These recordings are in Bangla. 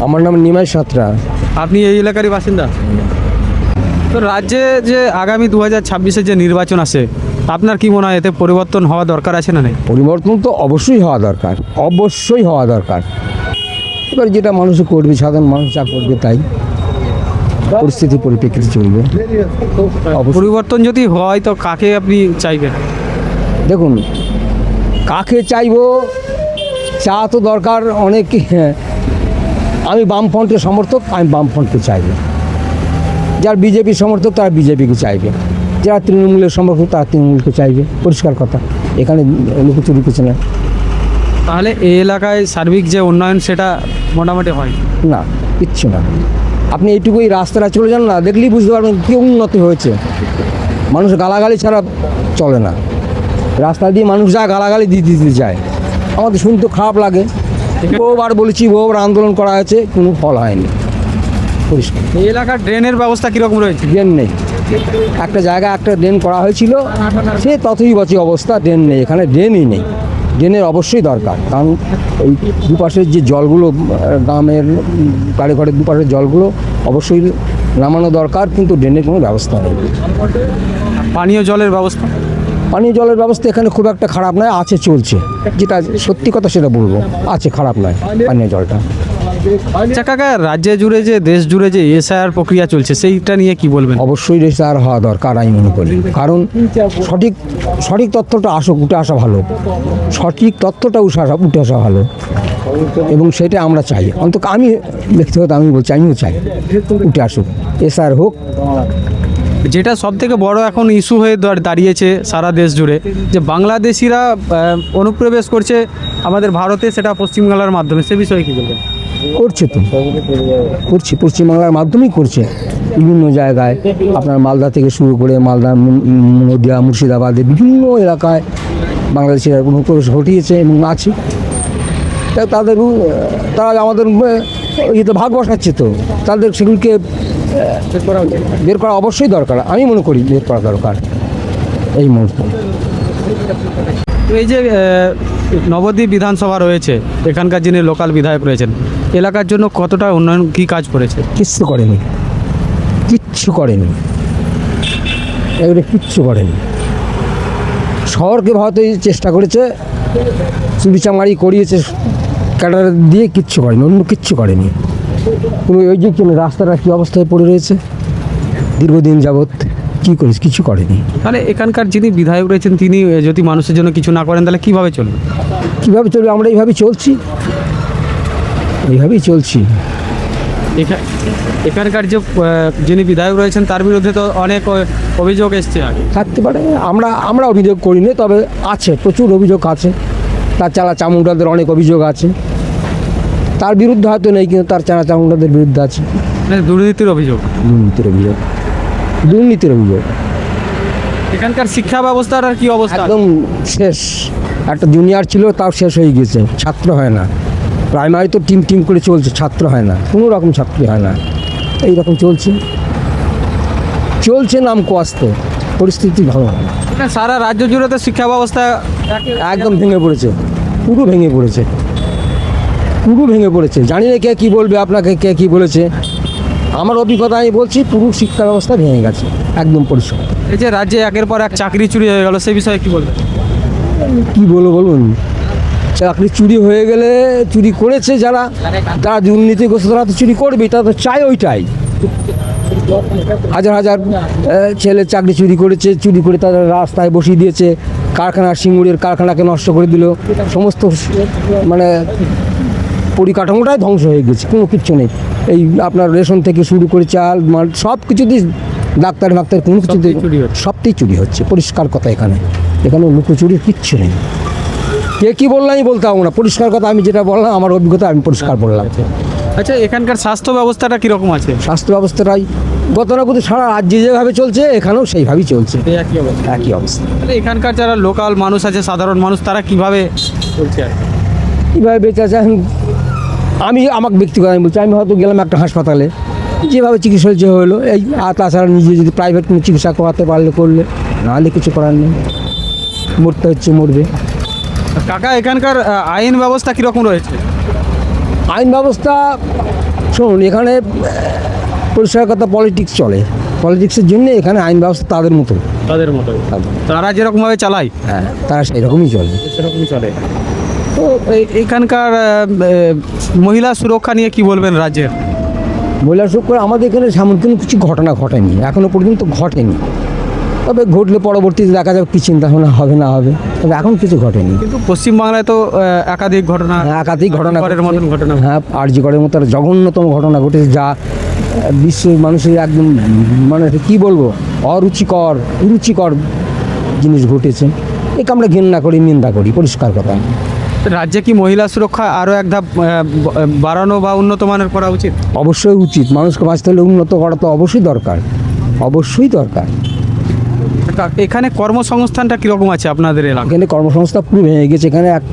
আমার নাম নিমাই সাঁতরা। আপনি এই এলাকারই বাসিন্দা? তো রাজ্যে যে আগামী 2026-এ যে নির্বাচন আসে, আপনার কি মনে হয় এতে পরিবর্তন হওয়া দরকার আছে না নেই? পরিবর্তন তো অবশ্যই হওয়া দরকার, অবশ্যই হওয়া দরকার। এবার যেটা মানুষ করবে, সাধারণ মানুষ যা করবে তাই পরিস্থিতি পরিপ্রেক্ষিতে চলবে। পরিবর্তন যদি হয় তো কাকে আপনি চাইবেন? দেখুন, কাকে চাইবো, চা তো দরকার অনেক। আমি বামফ্রন্টের সমর্থক, আমি বামফ্রন্টকে চাইবে। যার বিজেপির সমর্থক তারা বিজেপিকে চাইবে, যারা তৃণমূলের সমর্থক তারা তৃণমূলকে চাইবে। পরিষ্কার কথা, এখানে লুকোচুরি কিছু না। তাহলে এই এলাকায় সার্বিক যে উন্নয়ন সেটা মোটামুটি হয় না, কিচ্ছু না। আপনি এইটুকুই রাস্তাটা চলে যান না, দেখলেই বুঝতে পারবেন কী উন্নতি হয়েছে। মানুষ গালাগালি ছাড়া চলে না, রাস্তা দিয়ে মানুষ যায় গালাগালি দিতে যায়। আমাদের শুনতে খারাপ লাগে। বহুবার বলেছি, বহুবার আন্দোলন করা হয়েছে, কোনো ফল হয়নি। পরিষ্কার এই এলাকার ড্রেনের ব্যবস্থা কীরকম রয়েছে? ড্রেন নেই। একটা জায়গায় একটা ড্রেন করা হয়েছিল, সে ততই বছর অবস্থা, ড্রেন নেই। এখানে ড্রেনই নেই। ড্রেনের অবশ্যই দরকার, কারণ এই দুপাশের যে জলগুলো, গ্রামের বাড়ি ঘরের দুপাশের জলগুলো অবশ্যই নামানো দরকার, কিন্তু ড্রেনের কোনো ব্যবস্থা নেই। পানীয় জলের ব্যবস্থা? পানীয় জলের ব্যবস্থা এখানে খুব একটা খারাপ নয়, আছে, চলছে। যেটা সত্যি কথা সেটা বলবো, আছে, খারাপ নয় পানীয় জলটা। আচ্ছা কাকা, রাজ্য জুড়ে যে দেশ জুড়ে যে এসআইআর প্রক্রিয়া চলছে সেইটা নিয়ে কি বলবেন? অবশ্যই রেজিস্টার হওয়া দরকার আমি মনে করি, কারণ সঠিক তথ্যটা উঠে আসা ভালো, সঠিক তথ্যটা উঠে আসা ভালো, এবং সেটা আমরা চাই। অন্তত আমি ব্যক্তিগত আমি বলছি, আমিও চাই উঠে আসুক, এসআইআর হোক। যেটা সব থেকে বড় এখন ইস্যু হয়ে দাঁড়িয়েছে সারা দেশ জুড়ে, যে বাংলাদেশিরা অনুপ্রবেশ করছে আমাদের ভারতে, সেটা পশ্চিমবাংলার মাধ্যমে, সে বিষয়ে কী বলবেন? করছে তো, করছে, পশ্চিমবাংলার মাধ্যমেই করছে। বিভিন্ন জায়গায় আপনার মালদা থেকে শুরু করে মালদা, নদিয়া, মুর্শিদাবাদে বিভিন্ন এলাকায় বাংলাদেশের অনুপ্রবেশ ঘটিয়েছে এবং আছে। তারা আমাদের ইয়েতে ভাগ বসাচ্ছে, তো তাদের সেগুলিকে বের করা অবশ্যই দরকার। আমি মনে করি বের করা দরকার এই মুহূর্তে। তো এই যে নবদ্বীপ বিধানসভা রয়েছে, এখানকার যিনি লোকাল বিধায়ক রয়েছেন, এলাকার জন্য কতটা উন্নয়ন, কী কাজ করেছে? কিচ্ছু করেনি, এগুলো কিচ্ছু করেনি। শহরকে ভারতে চেষ্টা করেছে, চুরিচামারি করিয়েছে ক্যাডার দিয়ে, কিচ্ছু করেনি, অন্য কিচ্ছু করেনি। কিন্তু ওই যে রাস্তাটা কী অবস্থায় পড়ে রয়েছে দীর্ঘদিন যাবৎ, কী করেছে? কিছু করেনি। তাহলে এখানকার যিনি বিধায়ক রয়েছেন তিনি যদি মানুষের জন্য কিছু না করেন তাহলে কীভাবে চলবে? আমরা এইভাবেই চলছি। এখানকার যে যিনি বিধায়ক রয়েছেন তার বিরুদ্ধে তো অনেক অভিযোগ এসছে আগে। থাকতে পারে, আমরা অভিযোগ করিনি, তবে আছে, প্রচুর অভিযোগ আছে। তার চালা চামুন্ডাদের অনেক অভিযোগ আছে, তার বিরুদ্ধে হয়তো নেই, কিন্তু তার চালা চামুন্ডাদের বিরুদ্ধে আছে। দুর্নীতির অভিযোগ। এখানকার শিক্ষা ব্যবস্থার আর কি অবস্থা? একদম শেষ। একটা জুনিয়র ছিল, তাও শেষ হয়ে গেছে, ছাত্র হয় না। প্রাইমারি তো টিম করে চলছে, ছাত্র হয় না, কোনো রকম ছাত্রী হয় না। এইরকম চলছে নাম কোয়াস্তে, পরিস্থিতি ভালো হয় না। সারা রাজ্য জুড়ে তো শিক্ষা ব্যবস্থা একদম ভেঙে পড়েছে, পুরো ভেঙে পড়েছে। জানি না কে কী বলবে, আপনাকে কে কী বলেছে, আমার অভিজ্ঞতা আমি বলছি, পুরো শিক্ষা ব্যবস্থা ভেঙে গেছে, একদম পরিষ্কার। এই যে রাজ্যে একের পর এক চাকরি চুরি হয়ে গেল, সে বিষয়ে কী বলবেন? কী বলুন, চাকরি চুরি হয়ে গেলে, চুরি করেছে যারা দুর্নীতিগ্রস্ত, তারা তো চুরি করবেই, তারা তো চায় ওইটাই। হাজার ছেলে চাকরি চুরি করে তাদের রাস্তায় বসিয়ে দিয়েছে, সিঙ্গুরের কারখানাকে নষ্ট করে দিল, সমস্ত মানে পরিকাঠামোটাই ধ্বংস হয়ে গেছে, কোনো কিচ্ছু নেই। এই আপনার রেশন থেকে শুরু করে চাল, মাল, সব কিছুতেই ডাক্তার কোনো কিছুতে সবটাই চুরি হচ্ছে। পরিষ্কার কথা, এখানে লুকোচুরির কিচ্ছু নেই। কে কী বললাম আমি বলতে পারবো না, পরিষ্কার কথা আমি যেটা বললাম, আমার অভিজ্ঞতা আমি পরিষ্কার বললাম। আচ্ছা, এখানকার স্বাস্থ্য ব্যবস্থাটা কীরকম আছে? স্বাস্থ্য ব্যবস্থাটাই গতানুগতিক সারা রাজ্যে যেভাবে চলছে, এখানেও সেইভাবেই চলছে, একই অবস্থা। তাহলে এখানকার যারা লোকাল মানুষ আছে, সাধারণ মানুষ, তারা কীভাবে চলছে, কীভাবে বেঁচে আছে? আমাকে ব্যক্তিগত আমি বলছি, আমি হয়তো গেলাম একটা হাসপাতালে, যেভাবে চিকিৎসা যে হলো এই, আর তাছাড়া নিজে যদি প্রাইভেট কোনো চিকিৎসা করাতে পারলে করলে, নাহলে কিছু করার নেই, মরতে হচ্ছে, মরবে। কাকা, এখানকার আইন ব্যবস্থা কীরকম রয়েছে? আইন ব্যবস্থা শুনুন, এখানে পরিষ্কার কথা পলিটিক্স চলে, পলিটিক্সের জন্য এখানে আইন ব্যবস্থা তাদের মতো। তাদের মতো তারা যেরকমভাবে চালায় হ্যাঁ, তারা সেই রকমই চলে। সেরকমই চলে। তো এখানকার মহিলা সুরক্ষা নিয়ে কি বলবেন রাজ্যের? মহিলা সুরক্ষা আমাদের এখানে সেমন কোনো কিছু ঘটনা ঘটেনি, এখনও পর্যন্ত ঘটেনি। তবে ঘটলে পরবর্তীতে দেখা যাবে কী চিন্তাভাবনা হবে না হবে, তবে এখন কিছু ঘটেনি। কিন্তু পশ্চিমবাংলায় তো একাধিক ঘটনা, একাধিক ঘটনা করের মতন ঘটনা। হ্যাঁ, আরজিকরের মতো একটা জঘন্যতম ঘটনা ঘটেছে, যা বিশ্বের মানুষের একদম মানে কী বলবো, রুচিকর জিনিস ঘটেছে। একে আমরা ঘৃণা করি, নিন্দা করি, পরিষ্কার কথা। রাজ্যে কি মহিলা সুরক্ষা আরও এক ধাপ বাড়ানো বা উন্নত মানের করা উচিত? অবশ্যই উচিত। মানুষকে বাঁচতে হলে উন্নত করা তো অবশ্যই দরকার, অবশ্যই দরকার। এখানে কর্মসংস্থানটা কীরকম আছে আপনাদের এলাকায়? এখানে কর্মসংস্থান পুরো ভেঙে গেছে। এখানে এক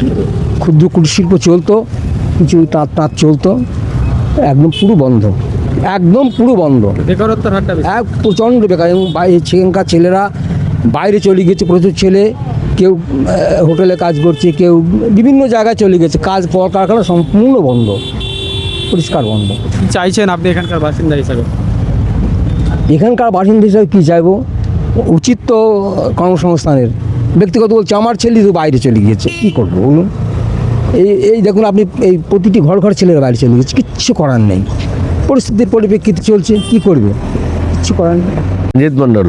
ক্ষুদ্র কুটির শিল্প চলতো, কিছু তাঁত চলতো, একদম পুরো বন্ধ, একদম পুরো বন্ধ। বেকারত্বের হারটা বেশি। এক প্রচণ্ড বেকার। এবং সেখানকার ছেলেরা বাইরে চলে গেছে, প্রচুর ছেলে, কেউ হোটেলে কাজ করছে, কেউ বিভিন্ন জায়গায় চলে গেছে, কাজ কলকারখানা সম্পূর্ণ বন্ধ, পরিষ্কার বন্ধ। কি চাইছেন আপনি এখানকার বাসিন্দা হিসাবে? এখানকার বাসিন্দা হিসাবে কী চাইবো, উচিত তো কর্মসংস্থানের। ব্যক্তিগত বলছে, আমার ছেলে তো বাইরে চলে গিয়েছে, কী করবো বলুন? এই দেখুন আপনি, এই প্রতিটি ঘর ছেলেরা বাইরে চলে গেছে, কিচ্ছু করার নেই, পরিস্থিতির পরিপ্রেক্ষিতে চলছে, কি করবে, किच्छु करार नहीं। रंजीत मंडल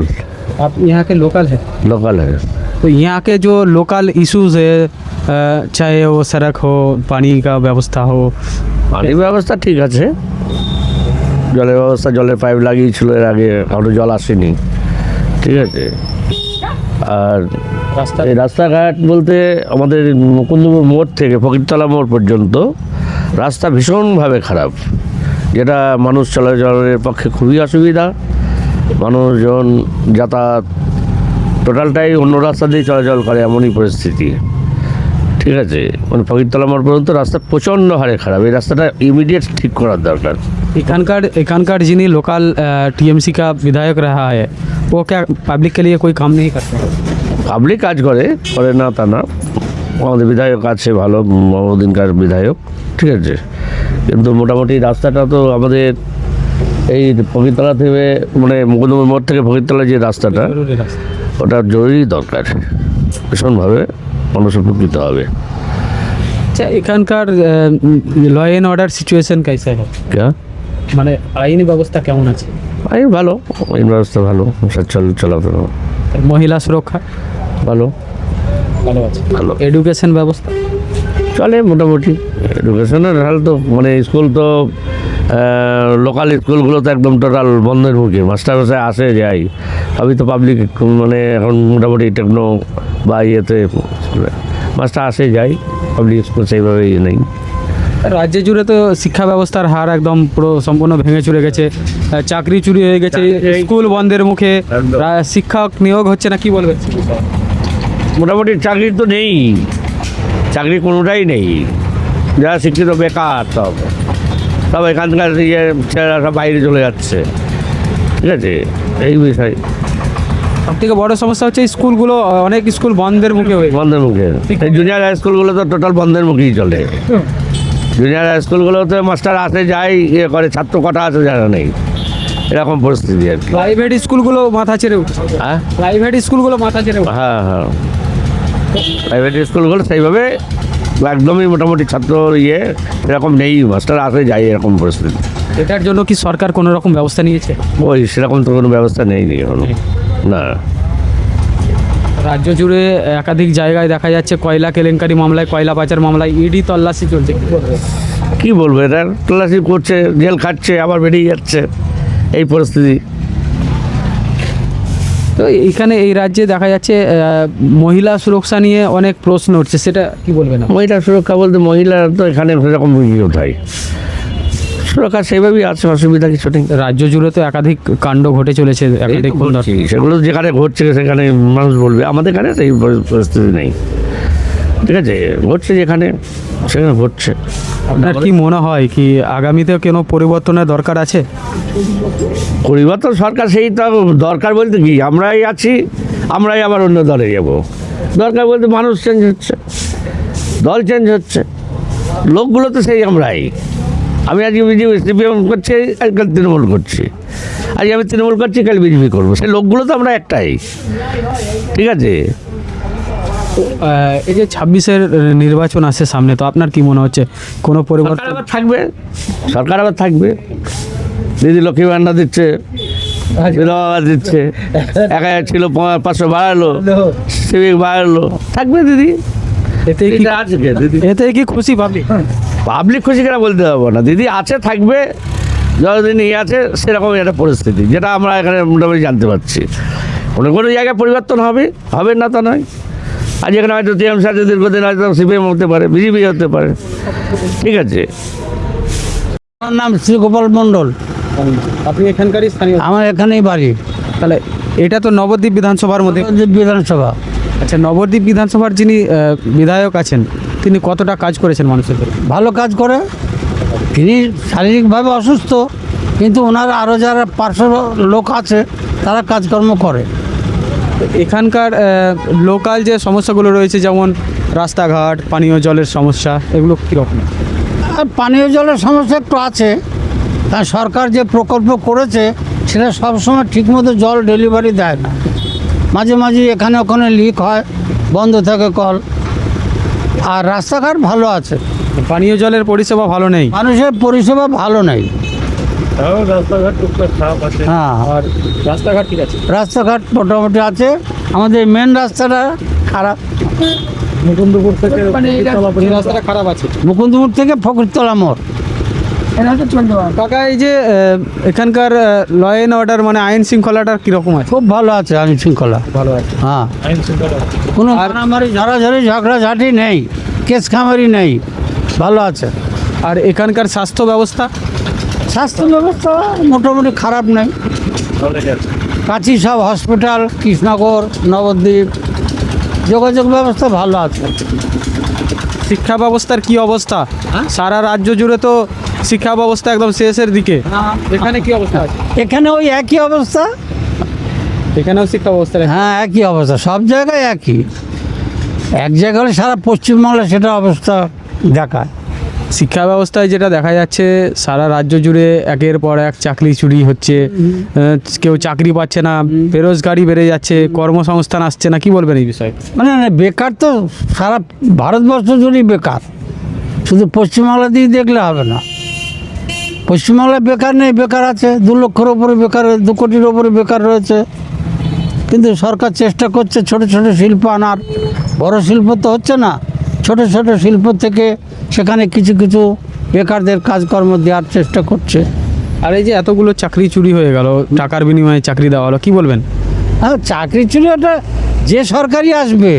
आप यहाँ के लोकल है? लोकल है। तो यहाँ के जो लोकल इश्यूज है, चाहे वो सड़क हो, पानी का व्यवस्था हो, পানি ব্যবস্থা ঠিক আছে, জলের ব্যবস্থা, জলের পাইপ লাগিয়েছিল এর আগে, এখনো জল আসেনি, ঠিক আছে। আর রাস্তা এই রাস্তাঘাট বলতে আমাদের মুকুন্দপুর মোড় থেকে ফকিরতলা মোড় পর্যন্ত রাস্তা ভীষণভাবে খারাপ, যেটা মানুষ চলাচলের পক্ষে খুবই অসুবিধা। মানুষজন যাতায়াত টোটালটাই অন্য রাস্তা দিয়ে চলাচল করে, এমনই পরিস্থিতি, ঠিক আছে। মানে ফকিরতলা মোড় পর্যন্ত রাস্তা প্রচণ্ড হারে খারাপ, এই রাস্তাটা ইমিডিয়েট ঠিক করার দরকার। एखानकार जिन्हें लोकल टीएमसी का विधायक रहा है, वो क्या पब्लिक के लिए कोई काम नहीं करते? পাবলিক কাজ করে না তা না, আমাদের বিধায়ক আছে ভালো, মমদিনকার বিধায়ক, ঠিক আছে। কিন্তু মোটামুটি রাস্তাটা তো আমাদের এই ফকিরতলা থেকে, মানে মুকুন্দপুর মোড় থেকে ফকিরতলা যে রাস্তাটা, ওটা জরুরি দরকার, ভীষণভাবে মানুষ উপকৃত হবে। अच्छा, एखानकार लॉ एंड ऑर्डर सिचुएशन कैसा है? क्या মানে আইনি ব্যবস্থা কেমন আছে? আইন ভালো, আইন ব্যবস্থা ভালো, চলাফেরা মহিলা সুরক্ষা ভালো, ভালো আছে, ভালো এডুকেশন ব্যবস্থা চলে মোটামুটি। এডুকেশনের হাল তো, মানে স্কুল তো লোকাল স্কুলগুলো তো একদম টোটাল বন্ধের মুখে, মাস্টারমশাই আসে যায়, সবই তো পাবলিক, মানে এখন মোটামুটি টেকনো বা ইয়েতে মাস্টার আসে যায়, পাবলিক স্কুল সেইভাবে ইয়ে নেই। রাজ্য জুড়ে তো শিক্ষা ব্যবস্থার হার একদম পুরো সম্পূর্ণ ভেঙে চুরে গেছে, চাকরি চুরি হয়ে গেছে, স্কুল বন্ধের মুখে, শিক্ষক নিয়োগ হচ্ছে না, কি বলবে? মোটামুটি চাকরি তো নেই, চাকরি কোনোটাই নেই, যারা শিক্ষিত বেকার সব এখানকার ইয়ে ছেলেরা সব বাইরে চলে যাচ্ছে, ঠিক আছে, এই বিষয়। সব থেকে বড় সমস্যা হচ্ছে স্কুলগুলো, অনেক স্কুল বন্ধের মুখে হয়ে গেছে। বন্ধের মুখে, এই জুনিয়র হাই স্কুলগুলো তো টোটাল বন্ধের মুখেই চলে। জুনিয়র হাই স্কুলগুলোতে মাস্টার আসে যায়, ইয়ে করে, ছাত্র কটা আছে জানা নেই, এরকম পরিস্থিতি আর কি। প্রাইভেট স্কুলগুলো মাথা ছেড়ে উঠছে, হ্যাঁ প্রাইভেট স্কুলগুলো মাথা ছেড়ে উঠছে। হ্যাঁ হ্যাঁ, প্রাইভেট স্কুলগুলো সেইভাবে একদমই মোটামুটি ছাত্র ইয়ে এরকম নেই, মাস্টার আসে যায়, এরকম পরিস্থিতি। এটার জন্য কি সরকার কোনো রকম ব্যবস্থা নিয়েছে? ওই সেরকম তো কোনো ব্যবস্থা নেই এখনো, না। রাজ্য জুড়ে একাধিক জায়গায় দেখা যাচ্ছে কয়লা কেলেঙ্কারি মামলায়, কয়লা পাচার মামলায় ইডি তল্লাশি চলছে, কি বলবে? কী বলবো, এটা তল্লাশি করছে, জেল খাটছে, আবার বেরিয়ে যাচ্ছে, এই পরিস্থিতি। তো এইখানে এই রাজ্যে দেখা যাচ্ছে মহিলা সুরক্ষা নিয়ে অনেক প্রশ্ন উঠছে, সেটা কি বলবেন? মহিলা সুরক্ষা বলতে মহিলারা তো এখানে সেরকম কোথায় সুরক্ষা সেভাবেই আছে, অসুবিধা কিছু নেই। রাজ্য জুড়ে তো একাধিক কাণ্ড ঘটে চলেছে, একাধিক সেগুলো যেখানে ঘটছে সেখানে মানুষ বলবে, আমাদের এখানে সেই পরিস্থিতি নেই, ঠিক আছে। ঘটছে যেখানে সেখানে ঘটছে। আপনার কি মনে হয় কি আগামীতে কোনো পরিবর্তনের দরকার আছে? পরিবর্তন সরকার সেই তো দরকার বলতে কি, আমরাই আছি, আমরাই আবার অন্য দলে যাব। দরকার বলতে মানুষ চেঞ্জ হচ্ছে, দল চেঞ্জ হচ্ছে, লোকগুলো তো সেই আমরাই। আমি আজকে বিজেপি সিপিএম করছি, আজকাল তৃণমূল করছি, আজকে আমি তৃণমূল করছি, কাল বিজেপি করবো। সেই লোকগুলো তো আমরা একটাই, ঠিক আছে। এই যে 26-এর নির্বাচন আসছে সামনে, তো আপনার কি মনে হচ্ছে কোনো সরকার পরিবর্তন? আবার থাকবে, সরকার আবার থাকবে। দিদি লক্ষ্মী ভান্ডার দিচ্ছে, বিধবা দিচ্ছে, 1000 ছিল 500 বাড়ালো, সিভিক বাড়ালো, থাকবে দিদি। এতে কি দিদি আছে কে? দিদি এতে কি খুশি পাবলিক? পাবলিক খুশি কেন বলতে পারবো না, দিদি আছে, থাকবে, যতদিন আছে সেরকম একটা পরিস্থিতি, যেটা আমরা এখানে মোটামুটি জানতে পারছি। কোনো কোনো জায়গায় পরিবর্তন হবে, হবে না তা নয়। আজ এখানে হয়তো টিএমসি আছে, দীর্ঘদিন হয়তো সিপিএম হতে পারে, বিজেপি হতে পারে, ঠিক আছে। আমার নাম শ্রীগোপাল মণ্ডল, আপনি এখানকারই স্থানীয়? আমার এখানেই বাড়ি, তাহলে এটা তো নবদ্বীপ বিধানসভার মধ্যে। বিধানসভা। আচ্ছা, নবদ্বীপ বিধানসভার যিনি বিধায়ক আছেন, তিনি কতটা কাজ করেছেন মানুষের জন্য? ভালো কাজ করে। তিনি শারীরিকভাবে অসুস্থ, কিন্তু ওনার আরও যারা পার্শ্ব লোক আছে তারা কাজকর্ম করে। এখানকার লোকাল যে সমস্যাগুলো রয়েছে, যেমন রাস্তাঘাট, পানীয় জলের সমস্যা, এগুলো কীরকম? আর পানীয় জলের সমস্যা একটু আছে, তা সরকার যে প্রকল্প করেছে সেটা সবসময় ঠিকমতো জল ডেলিভারি দেয় না। মাঝে মাঝে এখানে ওখানে লিক হয়, বন্ধ থাকে কল। আর রাস্তাঘাট ভালো আছে, পানীয় জলের পরিষেবা ভালো নেই। মানুষের পরিষেবা ভালো নেই। হ্যাঁ, আর রাস্তাঘাট ঠিক আছে? রাস্তাঘাট মোটামুটি আছে, আমাদের মেন রাস্তাটা খারাপ। মুকুন্দপুর থেকে এই রাস্তাটা খারাপ আছে। মুকুন্দপুর থেকে ফকিরতলা মোড়। কাকা, এই যে এখানকার ল অ্যান্ড অর্ডার, মানে আইন শৃঙ্খলাটা কীরকম আছে? খুব ভালো আছে আইন শৃঙ্খলা। ভালো আছে। হ্যাঁ, আইন শৃঙ্খলা কোনো মারামারি ঝাড়াঝাড়ি ঝগড়াঝাটি নেই, কেস খামারি নেই, ভালো আছে। আর এখানকার স্বাস্থ্য ব্যবস্থা? স্বাস্থ্য ব্যবস্থা মোটামুটি খারাপ নেই, কাছি সব হসপিটাল, কৃষ্ণনগর, নবদ্বীপ, যোগাযোগ ব্যবস্থা ভালো আছে। শিক্ষা ব্যবস্থার কি অবস্থা? সারা রাজ্য জুড়ে তো শিক্ষা ব্যবস্থা একদম শেষের দিকে। এখানে কি অবস্থা আছে? এখানে ওই একই অবস্থা। এখানেও শিক্ষা ব্যবস্থা? হ্যাঁ, একই অবস্থা, সব জায়গায় একই। এক জায়গায় হলে সারা পশ্চিমবাংলা সেটা অবস্থা দেখায়। শিক্ষা ব্যবস্থায় যেটা দেখা যাচ্ছে, সারা রাজ্য জুড়ে একের পর এক চাকরি চুরি হচ্ছে, কেউ চাকরি পাচ্ছে না, বেরোজগারি বেড়ে যাচ্ছে, কর্মসংস্থান আসছে না। কি বলবেন এই বিষয়ে? মানে বেকার তো সারা ভারতবর্ষ জুড়েই বেকার, শুধু পশ্চিমবাংলা দিয়ে দেখলে হবে না। পশ্চিমবাংলায় বেকার নেই, বেকার আছে 2 লক্ষের ওপরে বেকার, 2 কোটির ওপরে বেকার রয়েছে। কিন্তু সরকার চেষ্টা করছে ছোট ছোট শিল্প আনার, বড় শিল্প তো হচ্ছে না, ছোট ছোট শিল্প থেকে সেখানে কিছু কিছু বেকারদের কাজকর্ম দেওয়ার চেষ্টা করছে। আর এই যে এতগুলো চাকরি চুরি হয়ে গেল, টাকার বিনিময়ে চাকরি দেওয়া হলো, কি বলবেন? হ্যাঁ, চাকরি চুরি ওটা যে সরকারি আসবে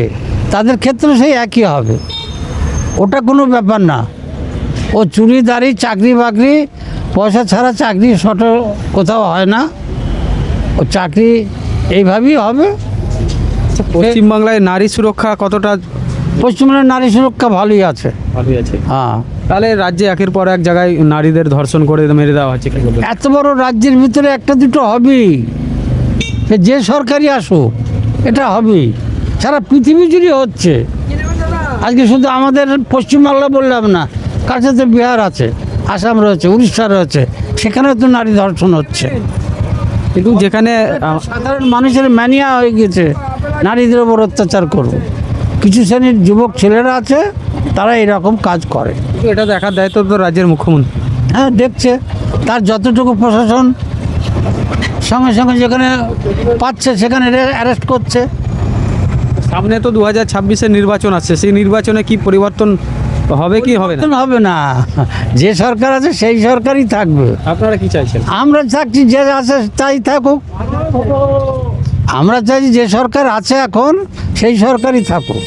তাদের ক্ষেত্রে সেই একই হবে, ওটা কোনো ব্যাপার না। ও চুরিদারি, চাকরি বাকরি, পয়সা ছাড়া চাকরি শর্ট কোথাও হয় না, ও চাকরি এইভাবেই হবে। পশ্চিমবাংলায় নারী সুরক্ষা কতটা? পশ্চিমবঙ্গের নারী সুরক্ষা ভালোই আছে। ভালোই আছে। হ্যাঁ, তাহলে রাজ্যে একের পর এক জায়গায় নারীদের ধর্ষণ করে মেরে দেওয়া হচ্ছে, কি বলবেন? এত বড় রাজ্যের ভিতরে একটা দুটো হবেই, সে যে সরকারি আসুক এটা হবেই, সারা পৃথিবী জুড়ে হচ্ছে। আজকে শুধু আমাদের পশ্চিমবাংলা বললাম না, কাছে তো বিহার আছে, আসাম রয়েছে, উড়িষ্যা রয়েছে, সেখানেও তো নারী ধর্ষণ হচ্ছে। কিন্তু যেখানে সাধারণ মানুষের ম্যানিয়া হয়ে গেছে নারীদের ওপর অত্যাচার করব। কিছু শ্রেণীর যুবক ছেলেরা আছে, তারা এরকম কাজ করে। এটা দেখার দায়িত্ব তো রাজ্যের মুখ্যমন্ত্রী। হ্যাঁ, দেখছে, তার যতটুকু প্রশাসন সঙ্গে সঙ্গে যেখানে পাচ্ছে সেখানে অ্যারেস্ট করছে। সামনে তো 2026-এর নির্বাচন আসছে, সেই নির্বাচনে কি পরিবর্তন হবে কি হবে না? হবে না, যে সরকার আছে সেই সরকারই থাকবে। আপনারা কি চাইছেন? আমরা চাচ্ছি যে আছে তাই থাকুক, আমরা চাইছি যে সরকার আছে এখন সেই সরকারই থাকুক।